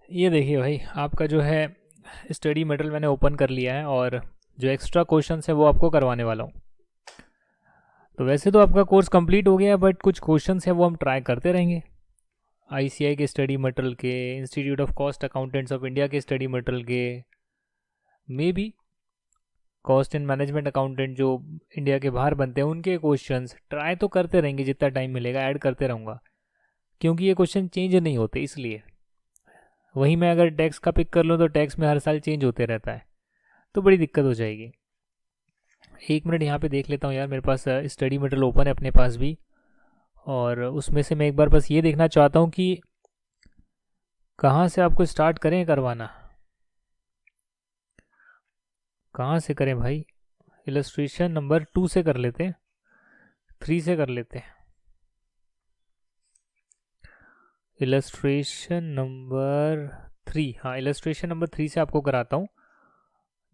ये देखिए भाई, आपका जो है स्टडी मटेरियल मैंने ओपन कर लिया है और जो एक्स्ट्रा क्वेश्चंस है वो आपको करवाने वाला हूँ। तो वैसे तो आपका कोर्स कंप्लीट हो गया है, बट कुछ क्वेश्चंस है वो हम ट्राई करते रहेंगे। आईसीआई के स्टडी मटेरियल के, institute of cost accountants of India के स्टडी मटेरियल के, may be cost and management accountant जो इंडिया के बाहर बनते हैं उनके क्वेश्चंस ट्राई तो करते रहेंगे, जितना टाइम मिलेगा ऐड करते रहूँगा, क्योंकि ये क्वेश्चन चेंज नहीं होते इसलिए। वहीं मैं अगर टैक्स का पिक कर लूँ तो टैक्स में हर साल चेंज होते रहता है, तो बड़ी दिक्कत हो जाएगी। एक मिनट यहाँ पे देख लेता हूँ यार, मेरे पास स्टडी मटेरियल ओपन है अपने पास भी, और उसमें से मैं एक बार बस ये देखना चाहता हूँ कि कहाँ से आपको स्टार्ट करें करवाना, कहाँ से करें भाई। इलस्ट्रेशन नंबर 2 से कर लेते हैं, 3 से कर लेते हैं। इलस्ट्रेशन नंबर 3, हाँ इलस्ट्रेशन नंबर 3 से आपको कराता हूँ,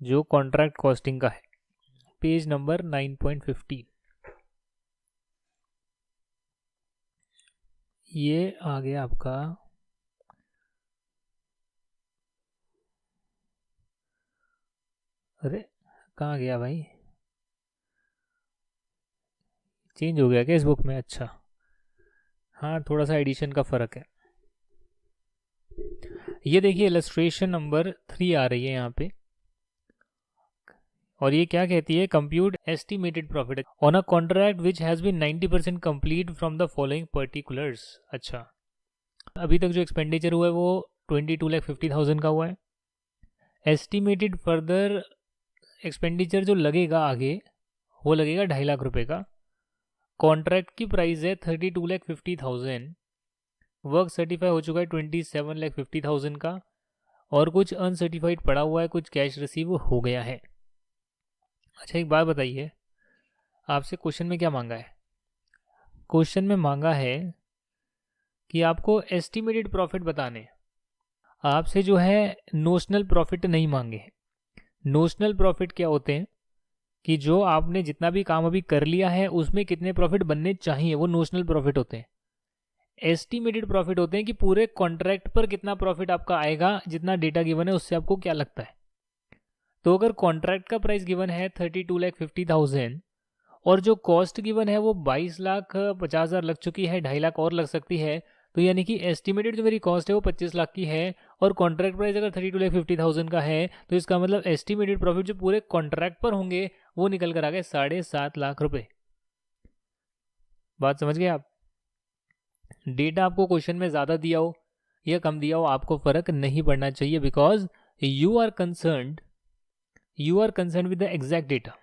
जो कॉन्ट्रैक्ट कॉस्टिंग का है, पेज नंबर 9.15। ये आ गया आपका। अरे कहाँ गया भाई, चेंज हो गया क्या इस बुक में? अच्छा हाँ, थोड़ा सा एडिशन का फ़र्क है। ये देखिए इलस्ट्रेशन नंबर 3 आ रही है यहाँ पे, और ये क्या कहती है, compute estimated profit on a contract which has been 90% complete from the following particulars. अच्छा, अभी तक जो एक्सपेंडिचर हुआ है वो 22,50,000 का हुआ है। एस्टिमेटेड फर्दर एक्सपेंडिचर जो लगेगा आगे वो लगेगा 2.5 लाख रुपए का। कॉन्ट्रैक्ट की प्राइस है 32,50,000। वर्क सर्टिफाई हो चुका है 27,50,000 का, और कुछ अनसर्टिफाइड पड़ा हुआ है, कुछ कैश रिसीव हो गया है। अच्छा एक बात बताइए, आपसे क्वेश्चन में क्या मांगा है? क्वेश्चन में मांगा है कि आपको एस्टिमेटेड प्रॉफिट बताने, आपसे जो है नोशनल प्रॉफिट नहीं मांगे। नोशनल प्रॉफिट क्या होते हैं कि जो आपने जितना भी काम अभी कर लिया है उसमें कितने प्रॉफिट बनने चाहिए, वो नोशनल प्रॉफिट होते हैं। एस्टिमेटेड प्रॉफिट होते हैं कि पूरे कॉन्ट्रैक्ट पर कितना प्रॉफिट आपका आएगा, जितना डेटा गिवन है उससे आपको क्या लगता है। तो अगर कॉन्ट्रैक्ट का प्राइस गिवन है 32,50,000 और जो कॉस्ट गिवन है वो 22,50,000 लग चुकी है, 2.5 लाख और लग सकती है, तो यानी कि एस्टिमेटेड जो मेरी कॉस्ट है वो 25 लाख की है, और कॉन्ट्रैक्ट प्राइस अगर 32,50,000 का है, तो इसका मतलब एस्टिमेटेड प्रॉफिट जो पूरे कॉन्ट्रैक्ट पर होंगे वो निकल कर आ गए 7.5 लाख रुपए। बात समझ गए आप? डेटा आपको क्वेश्चन में ज़्यादा दिया हो या कम दिया हो, आपको फ़र्क नहीं पड़ना चाहिए, because you are concern with the exact data.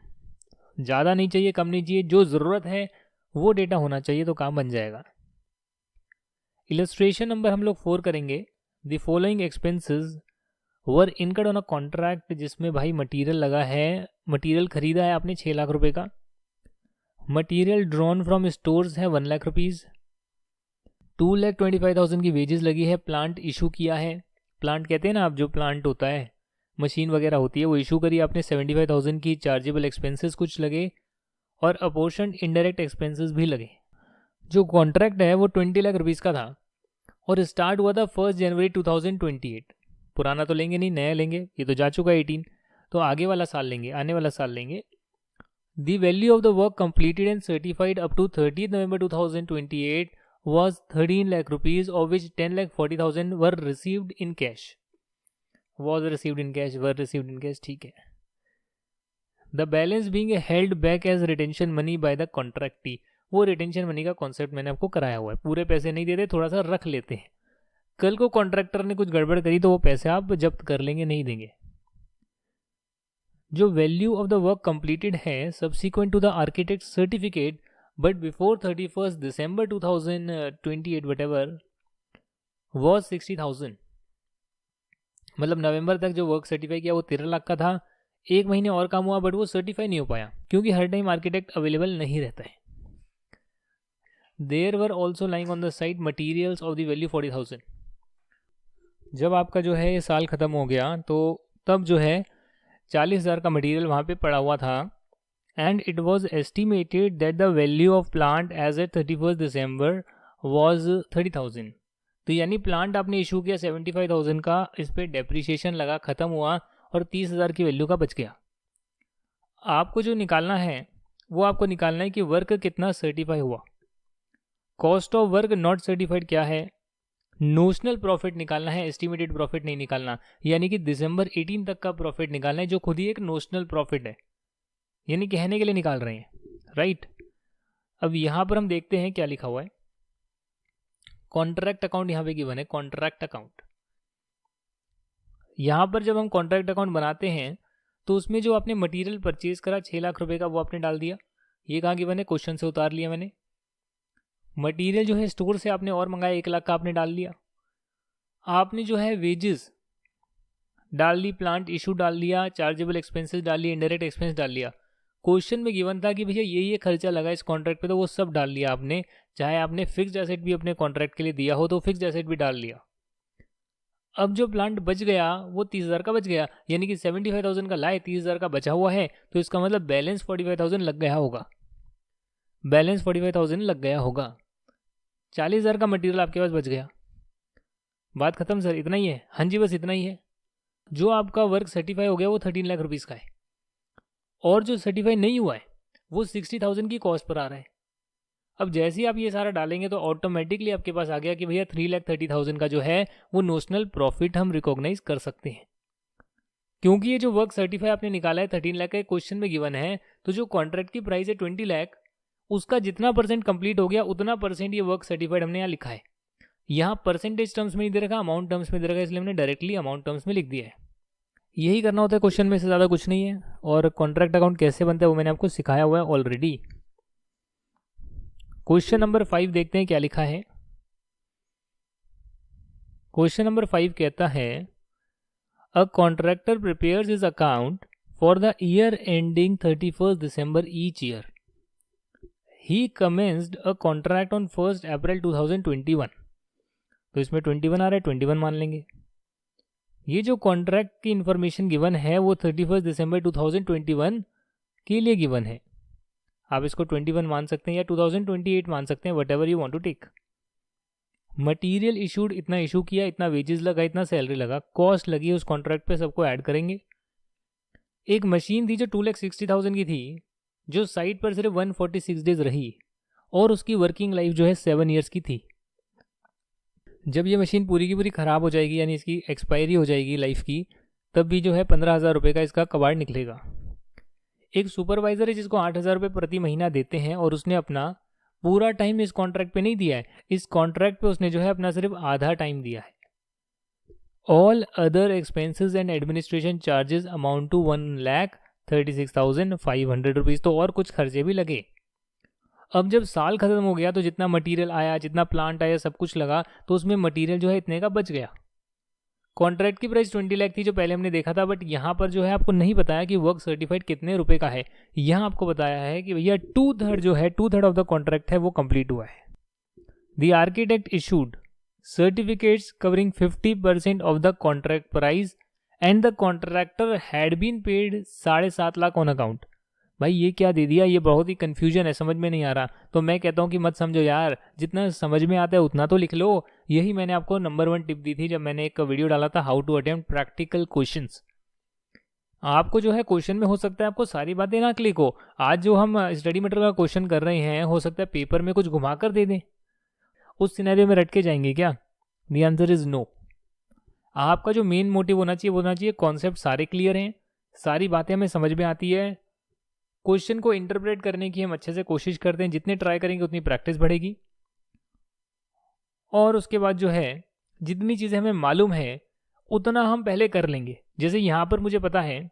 ज़्यादा नहीं चाहिए, कम नहीं चाहिए, जो ज़रूरत है वो डेटा होना चाहिए, तो काम बन जाएगा। इलस्ट्रेशन नंबर हम लोग 4 करेंगे। The following expenses were incurred on a contract, जिसमें भाई मटेरियल लगा है, मटेरियल खरीदा है आपने 6 लाख रुपए का। मटेरियल ड्रॉन फ्रॉम स्टोर्स है 1 लाख रुपीज़। 2,25,000 की वेजेस लगी है। प्लांट इशू किया है, प्लांट कहते हैं ना आप, जो प्लांट होता है, मशीन वगैरह होती है, वो इशू करी आपने 75,000 की। चार्जेबल एक्सपेंसेस कुछ लगे, और अपोर्शन इनडायरेक्ट एक्सपेंसेस भी लगे। जो कॉन्ट्रैक्ट है वो 20 लाख रुपीज़ का था, और स्टार्ट हुआ था 1 जनवरी 2028। पुराना तो लेंगे नहीं, नया लेंगे, ये तो जा चुका है 18, तो आगे वाला साल लेंगे, आने वाला साल लेंगे। The value of the work completed and certified up to 30 November 2028 was 13 lakh rupees, of which 10,40,000 were received in cash. Was received in cash, were received in cash, ठीक है। The balance being held back as retention money by the contractee, वो retention money का concept मैंने आपको कराया हुआ है। पूरे पैसे नहीं देते, थोड़ा सा रख लेते हैं, कल को कॉन्ट्रैक्टर ने कुछ गड़बड़ करी तो वो पैसे आप जब्त कर लेंगे, नहीं देंगे। जो value of the work completed है subsequent to the architect certificate but before 31 December 2028 whatever was 60,000। मतलब नवंबर तक जो वर्क सर्टिफाई किया वो 13 लाख का था। एक महीने और काम हुआ, बट वो सर्टिफाई नहीं हो पाया, क्योंकि हर टाइम आर्किटेक्ट अवेलेबल नहीं रहता है। There were also lying on the site materials of the value 40,000। जब आपका जो है ये साल ख़त्म हो गया, तो तब जो है 40,000 का मटीरियल वहाँ पे पड़ा हुआ था, and it was estimated that the value of plant as at 31st December was 30,000। तो यानी प्लांट आपने इशू किया 75,000 का, इस पर डेप्रिसिएशन लगा, ख़त्म हुआ और 30,000 की वैल्यू का बच गया। आपको जो निकालना है वो आपको निकालना है कि वर्क कितना सर्टिफाई हुआ। Cost of work not certified क्या है, नोशनल प्रॉफिट निकालना है, एस्टिमेटेड प्रॉफिट नहीं निकालना। यानी कि दिसंबर 18 तक का प्रॉफिट निकालना है, जो खुद ही एक नोशनल प्रॉफिट है, यानी कहने के लिए निकाल रहे हैं, राइट। अब यहां पर हम देखते हैं क्या लिखा हुआ है। कॉन्ट्रैक्ट अकाउंट यहां पे गिवन है, कॉन्ट्रैक्ट अकाउंट। यहां पर जब हम कॉन्ट्रैक्ट अकाउंट बनाते हैं तो उसमें जो आपने मटेरियल परचेज करा 6 लाख रुपए का, वो आपने डाल दिया। ये कहाँ गिवन है, क्वेश्चन से उतार लिया मैंने। मटेरियल जो है स्टोर से आपने और मंगाया 1 लाख का, आपने डाल लिया। आपने जो है वेजेस डाल ली, प्लांट इशू डाल दिया, चार्जेबल एक्सपेंसेस डाल लिया, इनडायरेक्ट एक्सपेंस डाल लिया। क्वेश्चन में गिवन था कि भैया ये खर्चा लगा इस कॉन्ट्रैक्ट पे, तो वो सब डाल लिया आपने। चाहे आपने फिक्स्ड एसेट भी अपने कॉन्ट्रैक्ट के लिए दिया हो तो फिक्स्ड एसेट भी डाल लिया। अब जो प्लांट बच गया वो 30,000 का बच गया, यानी कि 75,000 का लाए, 30,000 का बचा हुआ है, तो इसका मतलब बैलेंस 45,000 लग गया होगा। बैलेंस 45,000 लग गया होगा। 40,000 का मटेरियल आपके पास बच गया। बात खत्म सर, इतना ही है? हाँ जी, बस इतना ही है। जो आपका वर्क सर्टिफाई हो गया वो 13 लाख रुपीज़ का है, और जो सर्टिफाई नहीं हुआ है वो 60,000 की कॉस्ट पर आ रहा है। अब जैसे ही आप ये सारा डालेंगे तो ऑटोमेटिकली आपके पास आ गया कि भैया 3,30,000 का जो है वो नोशनल प्रॉफिट हम रिकॉग्नाइज कर सकते हैं। क्योंकि ये जो वर्क सर्टिफाई आपने निकाला है 13 लाख का, क्वेश्चन में गिवन है, तो जो कॉन्ट्रैक्ट की प्राइस है 20 लाख, उसका जितना परसेंट कंप्लीट हो गया उतना परसेंट ये वर्क सर्टिफाइड हमने यहाँ लिखा है। यहाँ परसेंटेज टर्म्स में नहीं दे रखा, अमाउंट टर्म्स में दे रखा, इसलिए हमने डायरेक्टली अमाउंट टर्म्स में लिख दिया है। यही करना होता है क्वेश्चन में, से ज़्यादा कुछ नहीं है। और कॉन्ट्रैक्ट अकाउंट कैसे बनता है वो मैंने आपको सिखाया हुआ है ऑलरेडी। क्वेश्चन नंबर 5 देखते हैं क्या लिखा है। क्वेश्चन नंबर 5 कहता है, a contractor prepares his account for the year ending 31 December each year. He commenced a contract on 1 April 2021। तो इसमें 21 आ रहा है, 21 मान लेंगे। ये जो कॉन्ट्रैक्ट की इंफॉर्मेशन गिवन है वो 31 December 2021 के लिए गिवन है। आप इसको 21 मान सकते हैं या 2028 मान सकते हैं, whatever you want to take. Material issued इतना इशू किया, इतना वेजेस लगा, इतना सैलरी लगा, कॉस्ट लगी उस कॉन्ट्रैक्ट पे, सबको ऐड करेंगे। एक मशीन थी जो 2,60,000 की थी, जो साइट पर सिर्फ 146 डेज रही, और उसकी वर्किंग लाइफ जो है 7 ईयर्स की थी। जब ये मशीन पूरी की पूरी ख़राब हो जाएगी, यानी इसकी एक्सपायरी हो जाएगी लाइफ की, तब भी जो है 15,000 रुपये का इसका कबाड़ निकलेगा। एक सुपरवाइज़र है जिसको 8,000 रुपये प्रति महीना देते हैं, और उसने अपना पूरा टाइम इस कॉन्ट्रैक्ट पे नहीं दिया है, इस कॉन्ट्रैक्ट पे उसने जो है अपना सिर्फ आधा टाइम दिया है। All other expenses and administration charges amount to 1,36,500 rupees. तो और कुछ खर्चे भी लगे। अब जब साल खत्म हो गया तो जितना मटेरियल आया, जितना प्लांट आया, सब कुछ लगा, तो उसमें मटेरियल जो है इतने का बच गया। कॉन्ट्रैक्ट की प्राइस 20 लाख थी जो पहले हमने देखा था, बट यहाँ पर जो है आपको नहीं बताया कि वर्क सर्टिफाइड कितने रुपए का है। यहाँ आपको बताया है कि भैया 2/3 जो है, 2/3 ऑफ द कॉन्ट्रैक्ट है वो कंप्लीट हुआ है। The architect issued certificates covering 50% of the contract price and the contractor had been paid 7.5 lakh on account. भाई ये क्या दे दिया, ये बहुत ही कन्फ्यूजन है, समझ में नहीं आ रहा। तो मैं कहता हूँ कि मत समझो यार, जितना समझ में आता है उतना तो लिख लो। यही मैंने आपको नंबर 1 टिप दी थी जब मैंने एक वीडियो डाला था, how to attempt practical questions. आपको जो है क्वेश्चन में हो सकता है आपको सारी बातें ना क्लिक हो। आज जो हम स्टडी मटेरियल का क्वेश्चन कर रहे हैं, हो सकता है पेपर में कुछ घुमा कर दे दें। उस सिनेरियो में रट के जाएंगे क्या? The answer is no. आपका जो मेन मोटिव होना चाहिए कॉन्सेप्ट सारे क्लियर हैं, सारी बातें हमें समझ में आती है, क्वेश्चन को इंटरप्रेट करने की हम अच्छे से कोशिश करते हैं। जितने ट्राई करेंगे उतनी प्रैक्टिस बढ़ेगी, और उसके बाद जो है जितनी चीज़ें हमें मालूम है उतना हम पहले कर लेंगे। जैसे यहाँ पर मुझे पता है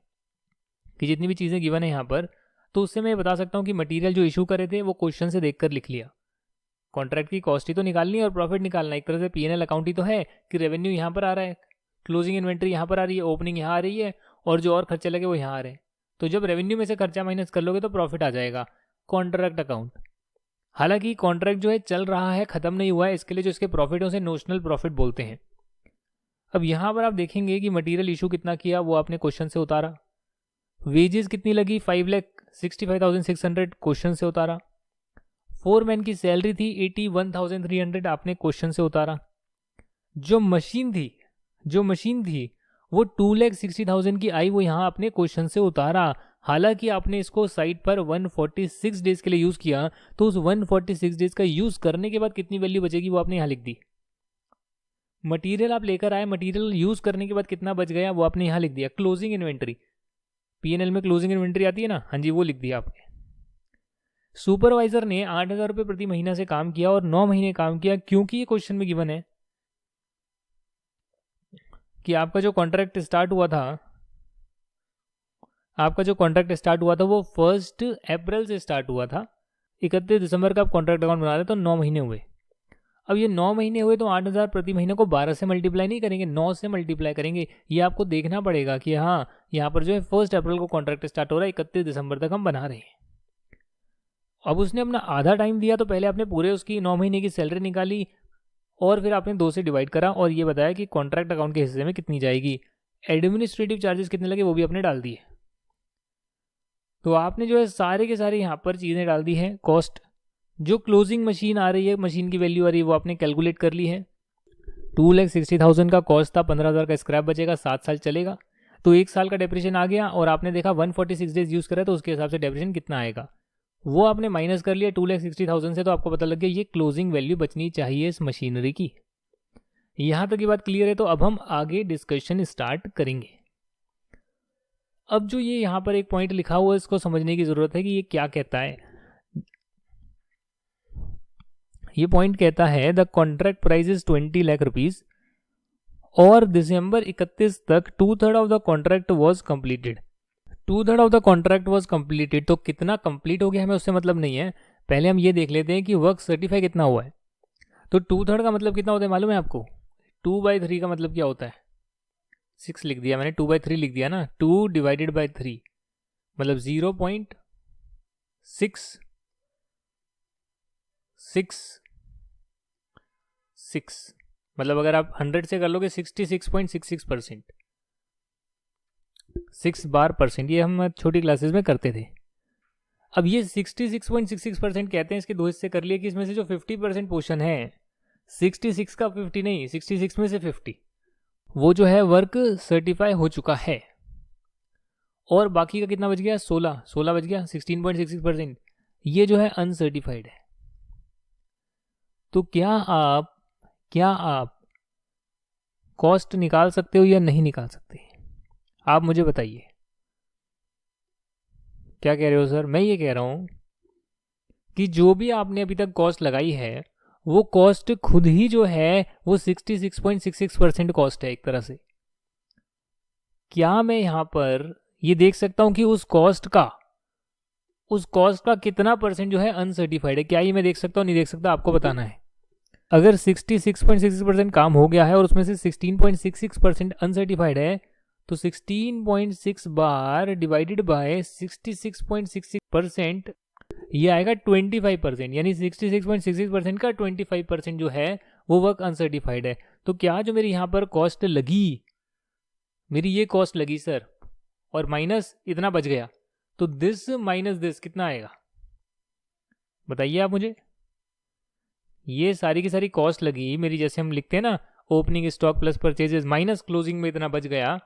कि जितनी भी चीज़ें गिवन है यहाँ पर, तो उससे मैं बता सकता हूँ कि मटेरियल जो इशू करे थे वो क्वेश्चन से देखकर लिख लिया। कॉन्ट्रैक्ट की कॉस्ट ही तो निकालनी है और प्रॉफिट निकालना है। एक तरह से P&L अकाउंट ही तो है कि रेवेन्यू यहाँ पर आ रहा है, क्लोजिंग इन्वेंट्री यहाँ पर आ रही है, ओपनिंग यहाँ आ रही है, और जो और खर्चे लगे वो यहाँ आ रहे हैं। तो जब रेवेन्यू में से खर्चा माइनस कर लोगे तो प्रॉफिट आ जाएगा। कॉन्ट्रैक्ट अकाउंट, हालांकि कॉन्ट्रैक्ट जो है चल रहा है, खत्म नहीं हुआ है, इसके लिए जो इसके प्रॉफिट है उसे नोशनल प्रॉफिट बोलते हैं। अब यहाँ पर आप देखेंगे कि मटेरियल इशू कितना किया वो आपने क्वेश्चन से उतारा। वेजेस कितनी लगी, 5,65,600 क्वेश्चन से उतारा। फोरमैन की सैलरी थी 81,300, आपने क्वेश्चन से उतारा। जो मशीन थी वो 2,60,000 की आई, वो यहाँ अपने क्वेश्चन से उतारा। हालांकि आपने इसको साइट पर 146 डेज के लिए यूज़ किया, तो उस 146 डेज का यूज़ करने के बाद कितनी वैल्यू बचेगी वो आपने यहाँ लिख दी। मटेरियल आप लेकर आए, मटेरियल यूज़ करने के बाद कितना बच गया वो आपने यहाँ लिख दिया। क्लोजिंग इन्वेंट्री, P&L में क्लोजिंग इन्वेंट्री आती है ना, हाँ जी, वो लिख दिया आपने। सुपरवाइजर ने 8,000 रुपये प्रति महीना से काम किया और 9 महीने काम किया, क्योंकि ये क्वेश्चन में गिवन है कि आपका जो कॉन्ट्रैक्ट स्टार्ट हुआ था वो 1 अप्रैल से स्टार्ट हुआ था। 31 दिसंबर का आप कॉन्ट्रैक्ट अकाउंट बना रहे तो 9 महीने हुए। अब ये 9 महीने हुए तो 8,000 प्रति महीने को 12 से मल्टीप्लाई नहीं करेंगे, 9 से मल्टीप्लाई करेंगे। ये आपको देखना पड़ेगा कि हाँ, यहाँ पर जो है 1 अप्रैल को कॉन्ट्रैक्ट स्टार्ट हो रहा है, 31 दिसंबर तक हम बना रहे हैं। अब उसने अपना आधा टाइम दिया, तो पहले आपने पूरे उसकी 9 महीने की सैलरी निकाली और फिर आपने 2 से डिवाइड करा और ये बताया कि कॉन्ट्रैक्ट अकाउंट के हिस्से में कितनी जाएगी। एडमिनिस्ट्रेटिव चार्जेस कितने लगे वो भी आपने डाल दिए। तो आपने जो है सारे के सारे यहाँ पर चीज़ें डाल दी हैं। कॉस्ट जो क्लोजिंग मशीन आ रही है, मशीन की वैल्यू आ रही है, वो आपने कैलकुलेट कर ली है। 2,60,000 का कॉस्ट था, 15,000 का स्क्रैप बचेगा, 7 साल चलेगा, तो 1 साल का डेप्रिसिएशन आ गया। और आपने देखा 146 डेज यूज़ करा तो उसके हिसाब से डेप्रिसिएशन कितना आएगा वो आपने माइनस कर लिया 2,60,000 से। तो आपको पता लग गया ये क्लोजिंग वैल्यू बचनी चाहिए इस मशीनरी की। यहाँ तक ये बात क्लियर है। तो अब हम आगे डिस्कशन स्टार्ट करेंगे। अब जो ये यहाँ पर एक पॉइंट लिखा हुआ है, इसको समझने की ज़रूरत है कि ये क्या कहता है। ये पॉइंट कहता है the contract price is 20 lakh rupees और दिसंबर 31 तक 2/3 of the contract was completed. 2/3 of the contract was completed, तो कितना कंप्लीट हो गया हमें उससे मतलब नहीं है। पहले हम ये देख लेते हैं कि वर्क सर्टिफाई कितना हुआ है। तो 2/3 का मतलब कितना होता है मालूम है आपको? 2/3 का मतलब क्या होता है? 6 लिख दिया मैंने, 2/3 लिख दिया ना। 2 डिवाइडेड बाई 3 मतलब 0.66 मतलब अगर आप 100 से कर लोगे 66.66%, 6 बार%। ये हम छोटी क्लासेस में करते थे। अब ये 66.66% कहते हैं, इसके 2 हिस्से कर लिए कि इसमें से जो 50% पोर्शन है, 66 का 50 नहीं, 66 में से 50 वो जो है वर्क सर्टिफाई हो चुका है। और बाकी का कितना बच गया? 16 बच गया, 16.66%। ये जो है अनसर्टिफाइड है। तो क्या आप कॉस्ट निकाल सकते हो या नहीं निकाल सकते? आप मुझे बताइए। क्या कह रहे हो सर? मैं ये कह रहा हूं कि जो भी आपने अभी तक कॉस्ट लगाई है वो कॉस्ट खुद ही जो है वो 66.66% कॉस्ट है एक तरह से। क्या मैं यहां पर ये देख सकता हूं कि उस कॉस्ट का कितना % जो है अनसर्टिफाइड है? क्या ये मैं देख सकता हूं? नहीं देख सकता, आपको बताना है। अगर 66.66% काम हो गया है और उसमें से 16.66% अनसर्टिफाइड है, तो 16.6 बार डिवाइडेड बाय 66.66% ये आएगा 25%। यानी 66.66% का 25% जो है वो वर्क अनसर्टिफाइड है। तो क्या जो मेरी यहाँ पर कॉस्ट लगी, मेरी ये कॉस्ट लगी सर, और माइनस इतना बच गया, तो दिस माइनस दिस कितना आएगा बताइए आप मुझे। ये सारी की सारी कॉस्ट लगी मेरी, जैसे हम लिखते हैं ना, opening stock plus purchases minus closing में इतना बच गया,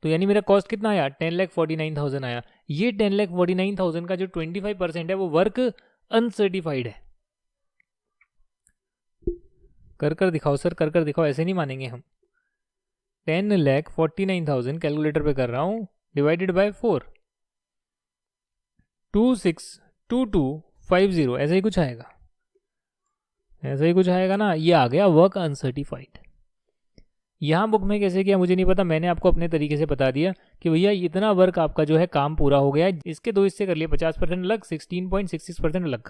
तो यानी मेरा कॉस्ट कितना आया? 10,49,000 आया। ये 10,49,000 का जो 25% है वो वर्क अनसर्टिफाइड है। कर दिखाओ सर, कर दिखाओ, ऐसे नहीं मानेंगे हम। 10,49,000 कैलकुलेटर पे कर रहा हूं, डिवाइडेड बाय 4, 262250, ऐसा ही कुछ आएगा ना। ये आ गया वर्क अनसर्टिफाइड। यहाँ बुक में कैसे किया मुझे नहीं पता, मैंने आपको अपने तरीके से बता दिया कि भैया इतना वर्क आपका जो है काम पूरा हो गया है, इसके 2 हिस्से कर लिए, 50% अलग, 16.66% अलग।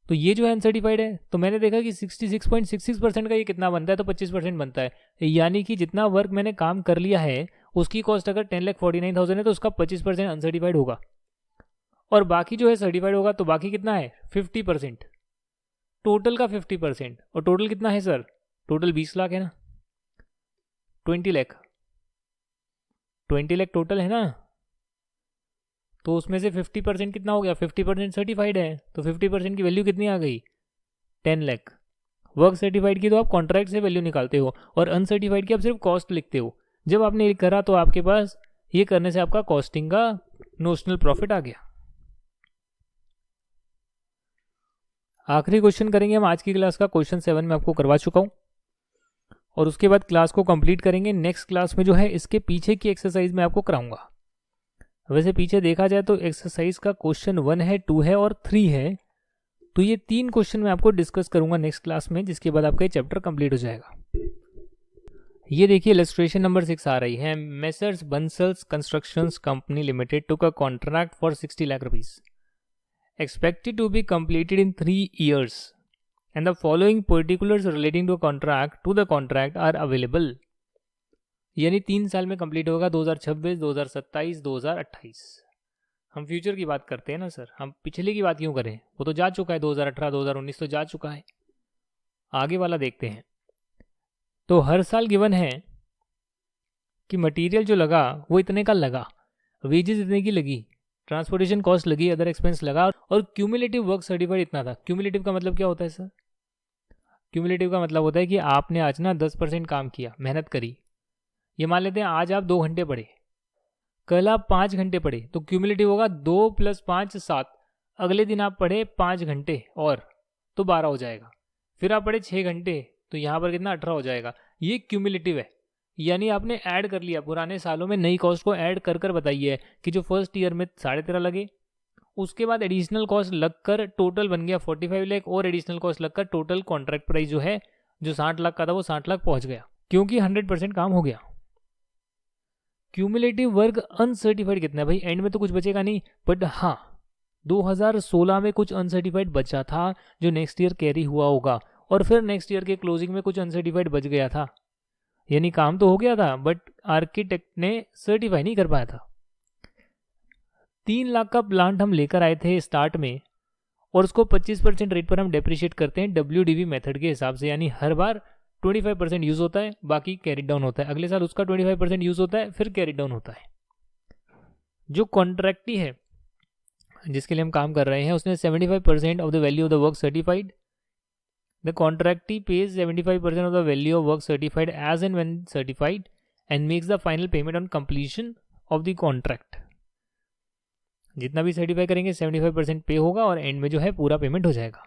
तो ये जो है अनसर्टिफाइड है। तो मैंने देखा कि 66.66% का ये कितना बनता है, तो 25% बनता है। यानी कि जितना वर्क मैंने काम कर लिया है उसकी कॉस्ट अगर 10,49,000 है तो उसका 25% अनसर्टिफाइड होगा, और बाकी जो है सर्टिफाइड होगा। तो बाकी कितना है? 50%, टोटल का 50%। और टोटल कितना है सर? टोटल 20 लाख है ना, 20 लाख टोटल है ना। तो उसमें से 50% कितना हो गया? 50% सर्टिफाइड है, तो 50% की वैल्यू कितनी आ गई? 10 लाख। वर्क सर्टिफाइड की तो आप कॉन्ट्रैक्ट से वैल्यू निकालते हो और अनसर्टिफाइड की आप सिर्फ कॉस्ट लिखते हो। जब आपने ये करा तो आपके पास ये करने से आपका कॉस्टिंग का नोशनल प्रॉफिट आ गया। आखिरी क्वेश्चन करेंगे हम आज की क्लास का, क्वेश्चन 7 में आपको करवा चुका हूँ और उसके बाद क्लास को कंप्लीट करेंगे। नेक्स्ट क्लास में जो है इसके पीछे की एक्सरसाइज में आपको कराऊंगा। वैसे पीछे देखा जाए तो एक्सरसाइज का क्वेश्चन 1 है, 2 है और 3 है, तो ये 3 क्वेश्चन मैं आपको डिस्कस करूंगा नेक्स्ट क्लास में, जिसके बाद आपका ये चैप्टर कंप्लीट हो जाएगा। ये देखिए इलस्ट्रेशन नंबर 6 आ रही है। Messrs Bansals constructions company limited took a contract for 60 lakh rupees expected to be completed in 3 years and the following particulars relating to the contract are available। यानी 3 साल में कंप्लीट होगा, 2026, 2027, 2028। हम फ्यूचर की बात करते हैं ना सर, हम पिछले की बात क्यों करें, वो तो जा चुका है, 2018 2019 तो जा चुका है, आगे वाला देखते हैं। तो हर साल गिवन है कि मटेरियल जो लगा वो इतने का लगा, वेजेस इतने की लगी, ट्रांसपोर्टेशन कॉस्ट लगी, अदर एक्सपेंस लगा और क्यूमुलेटिव वर्क सर्टिफाइड इतना था। क्यूमुलेटिव का मतलब क्या होता है सर? क्यूमुलेटिव का मतलब होता है कि आपने आज ना 10% काम किया, मेहनत करी, ये मान लेते हैं आज आप 2 घंटे पढ़े, कल आप 5 घंटे पढ़े, तो क्यूमुलेटिव होगा 2 + 5 7। अगले दिन आप पढ़े 5 घंटे और तो 12 हो जाएगा, फिर आप पढ़े 6 घंटे, तो यहाँ पर कितना 18 हो जाएगा। ये क्यूमुलेटिव है, यानी आपने ऐड कर लिया, पुराने सालों में नई कॉस्ट को ऐड कर बताइए कि जो फर्स्ट ईयर में 13.5 लगे, उसके बाद एडिशनल कॉस्ट लगकर टोटल बन गया 45 लाख और एडिशनल कॉस्ट लगकर टोटल कॉन्ट्रैक्ट प्राइस जो है जो 60 लाख का था वो 60 लाख पहुंच गया, क्योंकि 100% काम हो गया। क्यूमुलेटिव वर्क अनसर्टिफाइड कितना है भाई? एंड में तो कुछ बचेगा नहीं, बट हाँ 2016 में कुछ अनसर्टिफाइड बचा था जो नेक्स्ट ईयर कैरी हुआ होगा और फिर नेक्स्ट ईयर के क्लोजिंग में कुछ अनसर्टिफाइड बच गया था, यानी काम तो हो गया था बट आर्किटेक्ट ने सर्टिफाई नहीं कर पाया था। 3 लाख का प्लांट हम लेकर आए थे स्टार्ट में और उसको 25% रेट पर हम डेप्रिशिएट करते हैं WDV मेथड के हिसाब से, यानी हर बार 25% यूज होता है, बाकी कैरी डाउन होता है, अगले साल उसका 25% यूज होता है, फिर कैरी डाउन होता है। जो कॉन्ट्रैक्टी है जिसके लिए हम काम कर रहे हैं उसने 75% of the value of the work certified, the contractee pays 75% of the value of work certified as and when certified and makes the final payment on completion of the contract। जितना भी सर्टिफाई करेंगे 75% पे होगा और and में जो है पूरा पेमेंट हो जाएगा।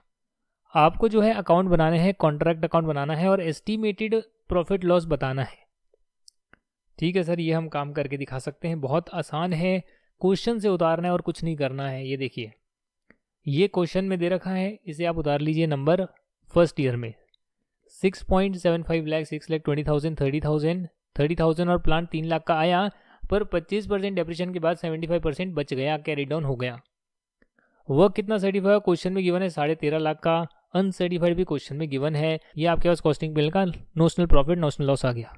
आपको जो है अकाउंट बनाने हैं, कॉन्ट्रैक्ट अकाउंट बनाना है और एस्टिमेटेड प्रॉफिट लॉस बताना है। ठीक है सर, ये हम काम करके दिखा सकते हैं, बहुत आसान है, क्वेश्चन से उतारना है और कुछ नहीं करना है। ये देखिए ये क्वेश्चन में दे रखा है, इसे आप उतार लीजिए नंबर फर्स्ट ईयर में 6.75 लाख, 6,20,000, 30,000, 30,000 और प्लांट 3 लाख का आया, पर 25% डेप्रिशिएशन के बाद 75% बच गया, कैरी डाउन हो गया। वर्क कितना सर्टिफाइड क्वेश्चन में गिवन है 13.5 लाख का, अनसर्टिफाइड भी क्वेश्चन में गिवन है। ये आपके पास कॉस्टिंग बिल का नोशनल प्रॉफिट नोशनल लॉस आ गया,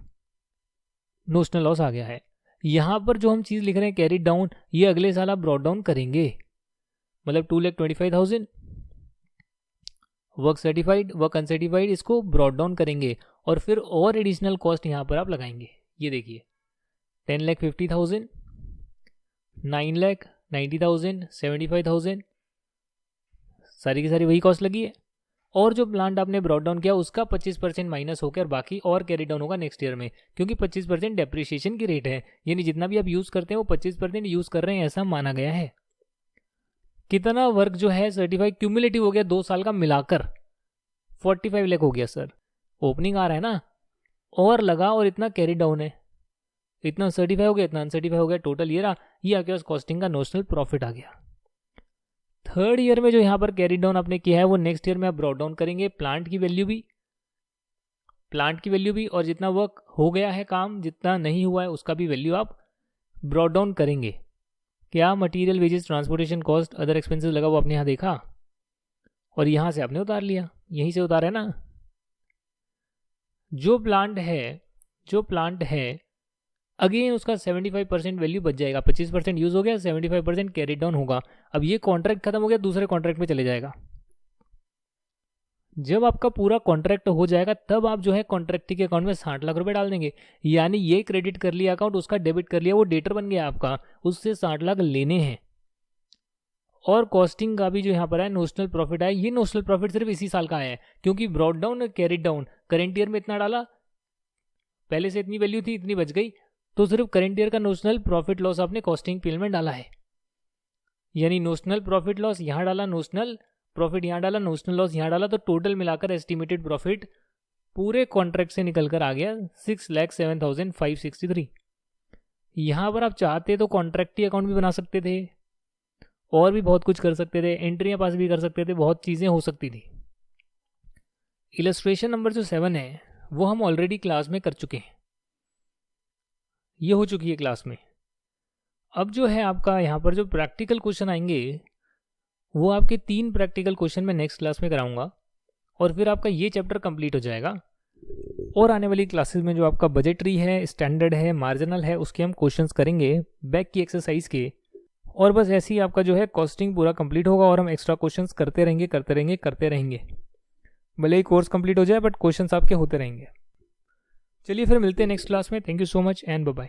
नोशनल लॉस आ गया है। यहाँ पर जो हम चीज़ लिख रहे हैं कैरी डाउन, ये अगले साल आप ब्रॉड डाउन करेंगे, मतलब 2,25,000 वर्क सर्टिफाइड, वर्क अनसर्टिफाइड, इसको ब्रॉड डाउन करेंगे और फिर और एडिशनल कॉस्ट यहाँ पर आप लगाएंगे। ये देखिए 10,50,000, 9,90,000, 75,000, सारी की सारी वही कॉस्ट लगी है। और जो प्लांट आपने ब्रॉड डाउन किया उसका 25% माइनस होकर बाकी और कैरी डाउन होगा नेक्स्ट ईयर में, क्योंकि 25% डेप्रिसिएशन की रेट है, यानी जितना भी आप यूज़ करते हैं वो 25% यूज़ कर रहे हैं, ऐसा माना गया है। कितना वर्क जो है सर्टिफाइड क्यूमुलेटिव हो गया 2 साल का मिलाकर 45 लाख हो गया सर। ओपनिंग आ रहा है ना, और लगा और इतना कैरी डाउन है, इतना सर्टिफाई हो गया, इतना अनसर्टिफाई हो गया, टोटल ये रहा, ये आपके पास कॉस्टिंग का नोशनल प्रॉफिट आ गया। थर्ड ईयर में जो यहाँ पर कैरी डाउन आपने किया है वो नेक्स्ट ईयर में आप ब्रॉड डाउन करेंगे, प्लांट की वैल्यू भी और जितना वर्क हो गया है काम, जितना नहीं हुआ है उसका भी वैल्यू आप ब्रॉड डाउन करेंगे। क्या material, wages, transportation cost, other expenses लगा वो आपने यहाँ देखा और यहाँ से आपने उतार लिया, यहीं से उतारा है ना। जो प्लांट है अगेन उसका 75% वैल्यू बच जाएगा, 25% यूज हो गया, 75% कैरी डाउन होगा। अब ये कॉन्ट्रैक्ट खत्म हो गया, दूसरे कॉन्ट्रैक्ट में चले जाएगा। जब आपका पूरा कॉन्ट्रैक्ट हो जाएगा तब आप जो है कॉन्ट्रैक्ट के अकाउंट में 60 लाख रुपए डाल देंगे, यानी ये क्रेडिट कर लिया अकाउंट, उसका डेबिट कर लिया, वो डेटर बन गया आपका, उससे 60 लाख लेने हैं और कॉस्टिंग का भी जो यहाँ पर है नोशनल प्रॉफिट है, ये नोशनल प्रॉफिट सिर्फ इसी साल का आया है, क्योंकि ब्रॉड डाउन और कैरिड डाउन, करेंट ईयर में इतना डाला, पहले से इतनी वैल्यू थी, इतनी बच गई, तो सिर्फ करेंट ईयर का नोशनल प्रॉफिट लॉस आपने कॉस्टिंग पीरियड में डाला है। यानी नोशनल प्रॉफिट लॉस यहाँ डाला, नोशनल प्रॉफिट यहाँ डाला, नोशनल लॉस यहाँ डाला, तो टोटल मिलाकर एस्टिमेटेड प्रॉफिट पूरे कॉन्ट्रैक्ट से निकल कर आ गया 6,07,563। यहाँ पर आप चाहते तो कॉन्ट्रैक्टी अकाउंट भी बना सकते थे और भी बहुत कुछ कर सकते थे, एंट्रियाँ पास भी कर सकते थे, बहुत चीज़ें हो सकती थी। इलस्ट्रेशन नंबर जो 7 है वो हम ऑलरेडी क्लास में कर चुके हैं, ये हो चुकी है क्लास में। अब जो है आपका यहाँ पर जो प्रैक्टिकल क्वेश्चन आएंगे वो आपके 3 प्रैक्टिकल क्वेश्चन मैं नेक्स्ट क्लास में कराऊंगा और फिर आपका ये चैप्टर कंप्लीट हो जाएगा। और आने वाली क्लासेस में जो आपका बजटरी है, स्टैंडर्ड है, मार्जिनल है, उसके हम क्वेश्चंस करेंगे बैक की एक्सरसाइज के। और बस ऐसे ही आपका जो है कॉस्टिंग पूरा कंप्लीट होगा और हम एक्स्ट्रा क्वेश्चंस करते रहेंगे। भले ही कोर्स कंप्लीट हो जाए बट क्वेश्चंस आपके होते रहेंगे। चलिए फिर मिलते हैं नेक्स्ट क्लास में। Thank you so much and bye bye.